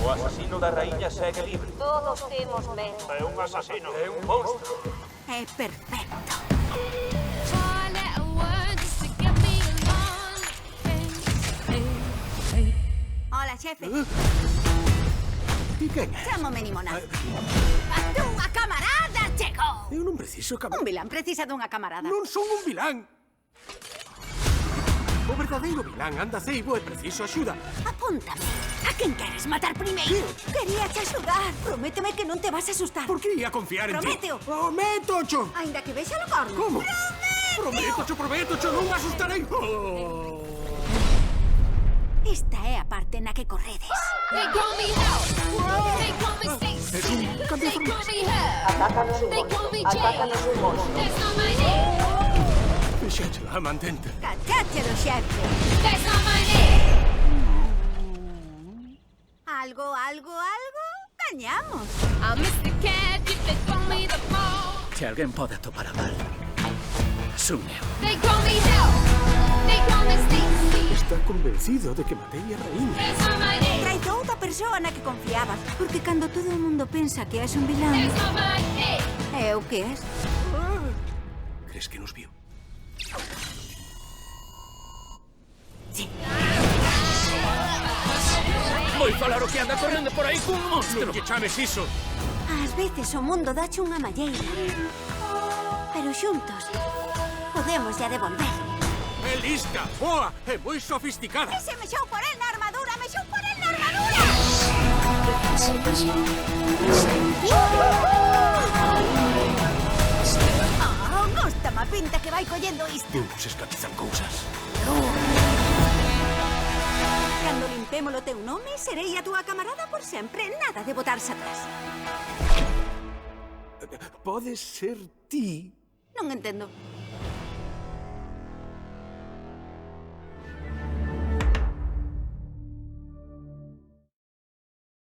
O asasino da raíña segue libre. Todos temos medo. É un asasino. É un monstro. É perfecto. Hola, xefe. E quen é? Chámome Nimonada. A túa camarada chegou. Eu non preciso Un vilán precisa dunha camarada. Non son un vilán. O verdadeiro vilán anda ceibo e preciso axuda. Apúntame. A quen queres matar primeiro? Quería te axudar. Prométeme que non te vas a asustar. Por que ia confiar en ti? Prométeo. Prométocho. Ainda que vexa no corno. Como? Prométocho, non me asustarei. Oh. Esta é a parte na que corredes. They call me Hell. They call me Stacy. Es un cambio de They call formas. me Hell. Atácanos un They call monstro. me Jay. Atácanos un monstro. That's not my name. Fixéchela, mantente. Cacháchelo, xefe. That's not my name. Algo. Gañamos. I'm Mr. Cat. If they call me the ball. Se alguén pode topar a mal, son eu. They call me Hell. They call me Stacy. Está convencido de que matei a raíña. That's not my name. Traizou da persoa na que confiabas. Porque cando todo o mundo pensa que és un vilán, That's not my name. é o que és. Crees que nos viu? Sí. Moi falar o que anda correndo por aí cun monstro. Non lle chames iso. Ás veces o mundo dache unha malleira. Pero xuntos podemos ya devolver. É lista, boa e moi sofisticada. Se mexeu por el na armadura, mexeu por el na armadura. Oh, góstame a pinta que vai collendo isto. Uns escatizan cousas. Cando limpemos o teu nome, serei a túa camarada por sempre. Nada de botarse atrás. Podes ser ti. Non entendo.